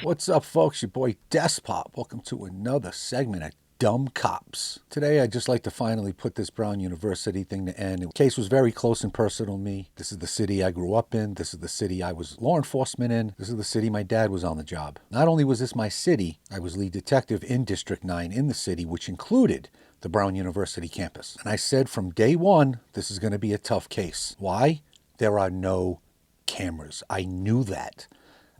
What's up, folks? Your boy Despot. Welcome to another segment of Dumb Cops. Today, I'd just like to finally put this Brown University thing to end. The case was very close and personal to me. This is the city I grew up in. This is the city I was law enforcement in. This is the city my dad was on the job. Not only was this my city, I was lead detective in District 9 in the city, which included the Brown University campus. And I said from day one, this is going to be a tough case. Why? There are no cameras. I knew that.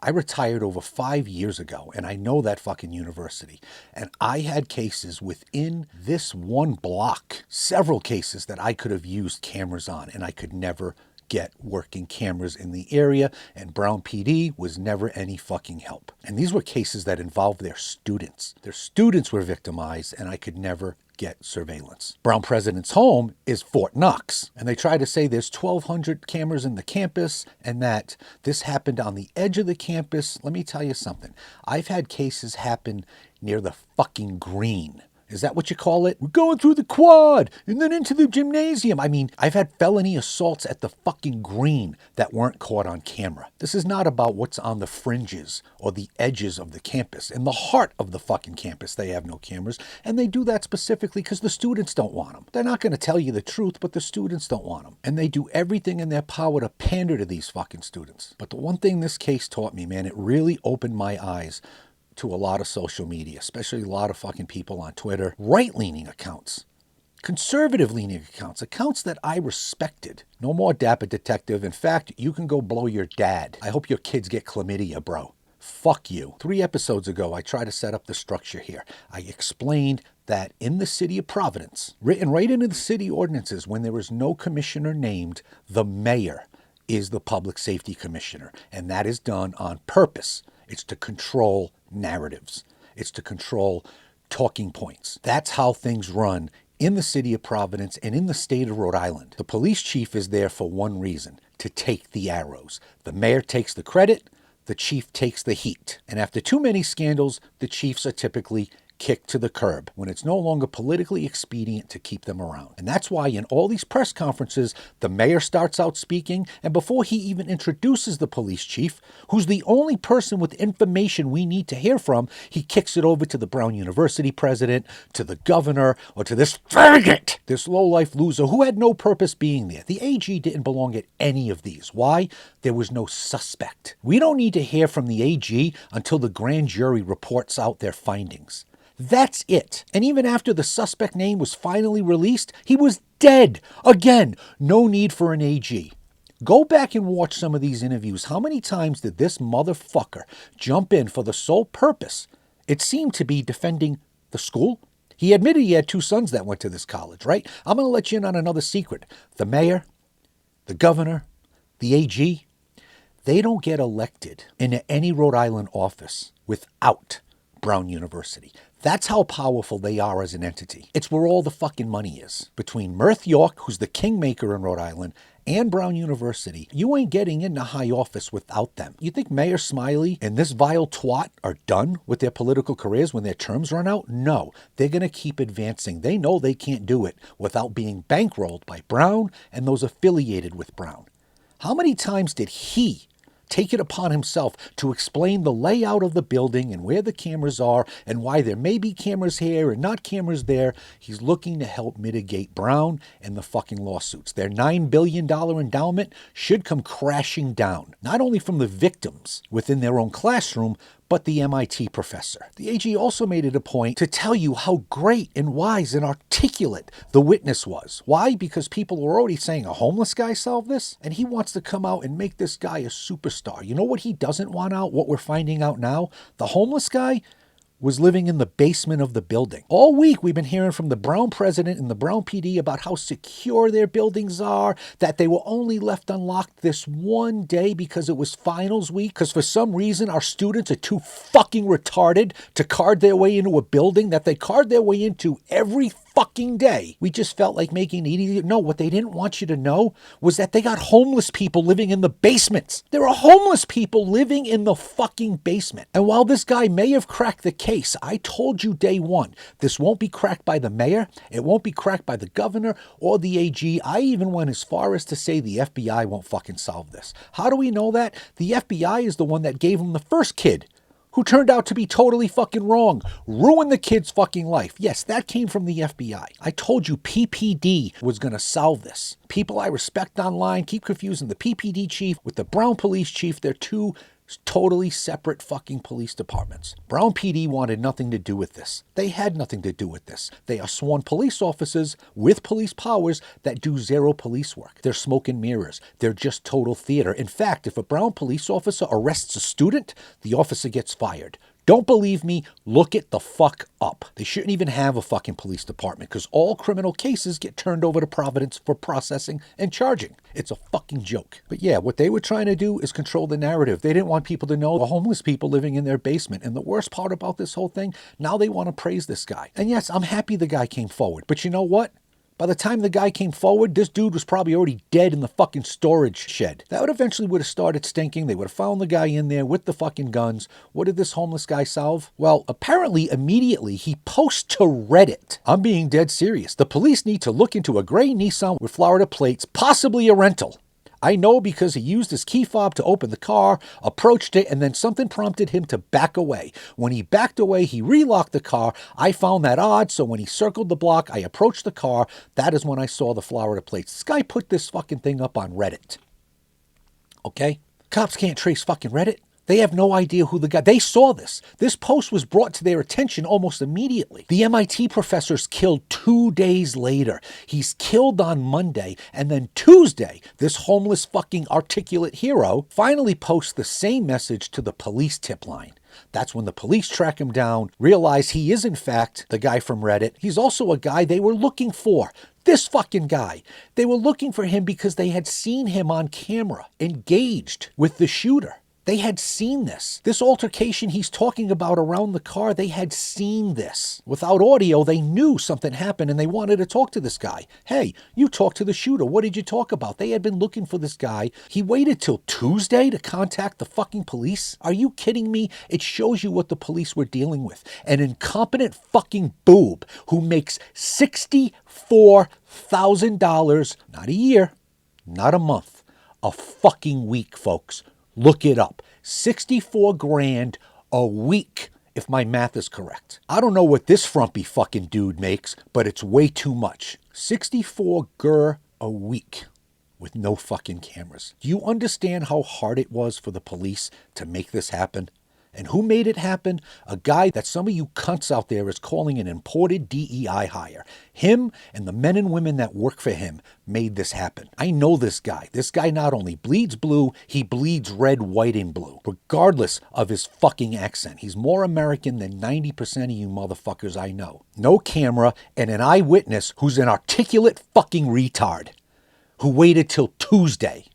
I retired over 5 years ago, and I know that fucking university. And I had cases within this one block, several cases that I could have used cameras on, and I could never get working cameras in the area, and Brown PD was never any fucking help. And these were cases that involved their students. Their students were victimized, and I could never get surveillance. Brown President's home is Fort Knox, and they try to say there's 1,200 cameras in the campus and that this happened on the edge of the campus. Let me tell you something. I've had cases happen near the fucking green. Is that what you call it? We're going through the quad and then into the gymnasium. I mean, I've had felony assaults at the fucking green that weren't caught on camera. This is not about what's on the fringes or the edges of the campus. In the heart of the fucking campus, they have no cameras. And they do that specifically because the students don't want them. They're not going to tell you the truth, but the students don't want them. And they do everything in their power to pander to these fucking students. But the one thing this case taught me, man, it really opened my eyes to a lot of social media, especially a lot of fucking people on Twitter, right-leaning accounts, conservative-leaning accounts that I respected. No more Dapper Detective. In fact, you can go blow your dad. I hope your kids get chlamydia, bro. Fuck you. 3 episodes ago, I tried to set up the structure here. I explained that in the city of Providence, written right into the city ordinances, when there is no commissioner named, the mayor is the public safety commissioner, and that is done on purpose. It's to control narratives. It's to control talking points. That's how things run in the city of Providence and in the state of Rhode Island. The police chief is there for one reason, to take the arrows. The mayor takes the credit, the chief takes the heat. And after too many scandals, the chiefs are typically kicked to the curb when it's no longer politically expedient to keep them around. And that's why in all these press conferences, the mayor starts out speaking, and before he even introduces the police chief, who's the only person with information we need to hear from, he kicks it over to the Brown University president, to the governor, or to this faggot, this lowlife loser who had no purpose being there. The AG didn't belong at any of these. Why? There was no suspect. We don't need to hear from the AG until the grand jury reports out their findings. That's it. And even after the suspect name was finally released, he was dead. Again, no need for an AG. Go back and watch some of these interviews. How many times did this motherfucker jump in for the sole purpose, it seemed to be defending the school? He admitted he had 2 sons that went to this college, right? I'm going to let you in on another secret. The mayor, the governor, the AG, they don't get elected into any Rhode Island office without Brown University. That's how powerful they are as an entity. It's where all the fucking money is. Between Mirth York, who's the kingmaker in Rhode Island, and Brown University, you ain't getting into high office without them. You think Mayor Smiley and this vile twat are done with their political careers when their terms run out? No, they're going to keep advancing. They know they can't do it without being bankrolled by Brown and those affiliated with Brown. How many times did he take it upon himself to explain the layout of the building and where the cameras are and why there may be cameras here and not cameras there? He's looking to help mitigate Brown and the fucking lawsuits. Their $9 billion endowment should come crashing down, not only from the victims within their own classroom, but the MIT professor. The AG also made it a point to tell you how great and wise and articulate the witness was. Why? Because people were already saying a homeless guy solved this, and he wants to come out and make this guy a superstar. You know what he doesn't want out? What we're finding out now? The homeless guy was living in the basement of the building. All week we've been hearing from the Brown president and the Brown PD about how secure their buildings are, that they were only left unlocked this one day because it was finals week, because for some reason our students are too fucking retarded to card their way into a building that they card their way into every fucking day. We just felt like making it easy. No, what they didn't want you to know was that they got homeless people living in the basements. There are homeless people living in the fucking basement. And while this guy may have cracked the case, I told you day one, this won't be cracked by the mayor. It won't be cracked by the governor or the AG. I even went as far as to say the FBI won't fucking solve this. How do we know that? The FBI is the one that gave him the first kid who turned out to be totally fucking wrong, ruined the kid's fucking life. Yes, that came from the FBI. I told you PPD was going to solve this. People I respect online keep confusing the PPD chief with the Brown police chief. They're two totally separate fucking police departments. Brown PD wanted nothing to do with this. They had nothing to do with this. They are sworn police officers with police powers that do zero police work. They're smoke and mirrors. They're just total theater. In fact, if a Brown police officer arrests a student, the officer gets fired. Don't believe me? Look it the fuck up. They shouldn't even have a fucking police department because all criminal cases get turned over to Providence for processing and charging. It's a fucking joke. But yeah, what they were trying to do is control the narrative. They didn't want people to know the homeless people living in their basement. And the worst part about this whole thing, now they want to praise this guy. And yes, I'm happy the guy came forward. But you know what? By the time the guy came forward, this dude was probably already dead in the fucking storage shed. That would have started stinking. They would have found the guy in there with the fucking guns. What did this homeless guy solve? Well, apparently immediately he posts to Reddit. I'm being dead serious. The police need to look into a gray Nissan with Florida plates, possibly a rental. I know because he used his key fob to open the car, approached it, and then something prompted him to back away. When he backed away, he relocked the car. I found that odd, so when he circled the block, I approached the car. That is when I saw the Florida plates. This guy put this fucking thing up on Reddit. Okay? Cops can't trace fucking Reddit. They have no idea who the guy... They saw this. This post was brought to their attention almost immediately. The MIT professor's killed 2 days later. He's killed on Monday, and then Tuesday, this homeless fucking articulate hero finally posts the same message to the police tip line. That's when the police track him down, realize he is in fact the guy from Reddit. He's also a guy they were looking for. This fucking guy. They were looking for him because they had seen him on camera, engaged with the shooter. They had seen this. This altercation he's talking about around the car, they had seen this. Without audio, they knew something happened and they wanted to talk to this guy. Hey, you talked to the shooter. What did you talk about? They had been looking for this guy. He waited till Tuesday to contact the fucking police? Are you kidding me? It shows you what the police were dealing with. An incompetent fucking boob who makes $64,000, not a year, not a month, a fucking week, folks. Look it up. 64 grand a week, if my math is correct. I don't know what this frumpy fucking dude makes, but it's way too much. 64 gur a week with no fucking cameras. Do you understand how hard it was for the police to make this happen? And who made it happen? A guy that some of you cunts out there is calling an imported DEI hire. Him and the men and women that work for him made this happen. I know this guy. This guy not only bleeds blue, he bleeds red, white, and blue. Regardless of his fucking accent. He's more American than 90% of you motherfuckers I know. No camera and an eyewitness who's an articulate fucking retard who waited till Tuesday,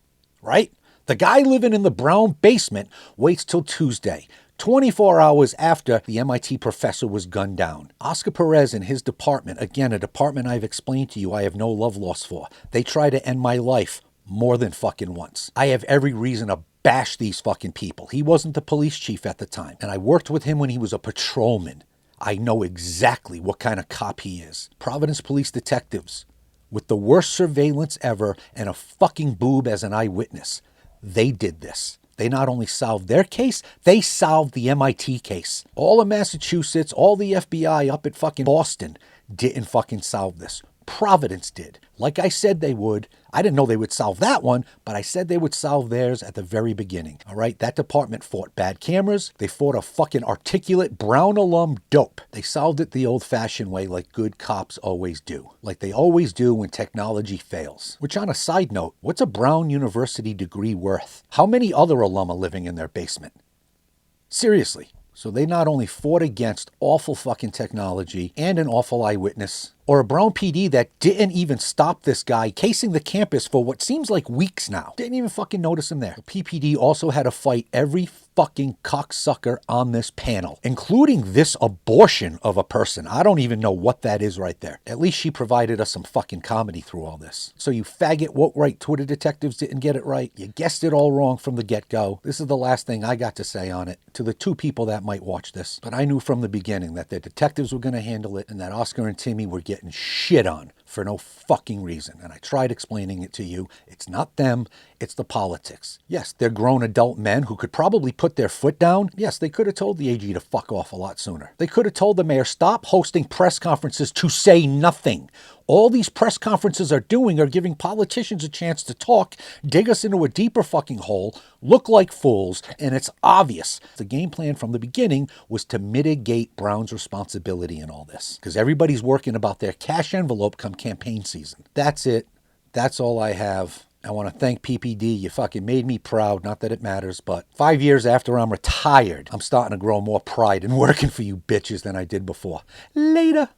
right? The guy living in the Brown basement waits till Tuesday, 24 hours after the MIT professor was gunned down. Oscar Perez and his department, again, a department I've explained to you I have no love lost for. They try to end my life more than fucking once. I have every reason to bash these fucking people. He wasn't the police chief at the time, and I worked with him when he was a patrolman. I know exactly what kind of cop he is. Providence police detectives, with the worst surveillance ever and a fucking boob as an eyewitness. They did this. They not only solved their case, they solved the MIT case. All of Massachusetts, all the FBI up at fucking Boston didn't fucking solve this. Providence did. Like I said they would. I didn't know they would solve that one, but I said they would solve theirs at the very beginning. All right? That department fought bad cameras. They fought a fucking articulate Brown alum dope. They solved it the old-fashioned way like good cops always do. Like they always do when technology fails. Which on a side note, what's a Brown University degree worth? How many other alum are living in their basement? Seriously. So they not only fought against awful fucking technology and an awful eyewitness, or a Brown PD that didn't even stop this guy casing the campus for what seems like weeks now. Didn't even fucking notice him there. The PPD also had to fight every fucking cocksucker on this panel, including this abortion of a person. I don't even know what that is right there. At least she provided us some fucking comedy through all this. So you faggot woke-right Twitter detectives didn't get it right. You guessed it all wrong from the get-go. This is the last thing I got to say on it to the two people that might watch this. But I knew from the beginning that the detectives were going to handle it and that Oscar and Timmy were getting getting shit on for no fucking reason. And I tried explaining it to you. It's not them, it's the politics. Yes, they're grown adult men who could probably put their foot down. Yes, they could have told the AG to fuck off a lot sooner. They could have told the mayor, stop hosting press conferences to say nothing. All these press conferences are doing are giving politicians a chance to talk, dig us into a deeper fucking hole, look like fools, and it's obvious. The game plan from the beginning was to mitigate Brown's responsibility in all this. Because everybody's working about their cash envelope come campaign season. That's it. That's all I have. I want to thank PPD. You fucking made me proud. Not that it matters, but 5 years after I'm retired, I'm starting to grow more pride in working for you bitches than I did before. Later.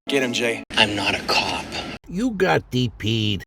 Get him, Jay. I'm not a cop. You got DP'd.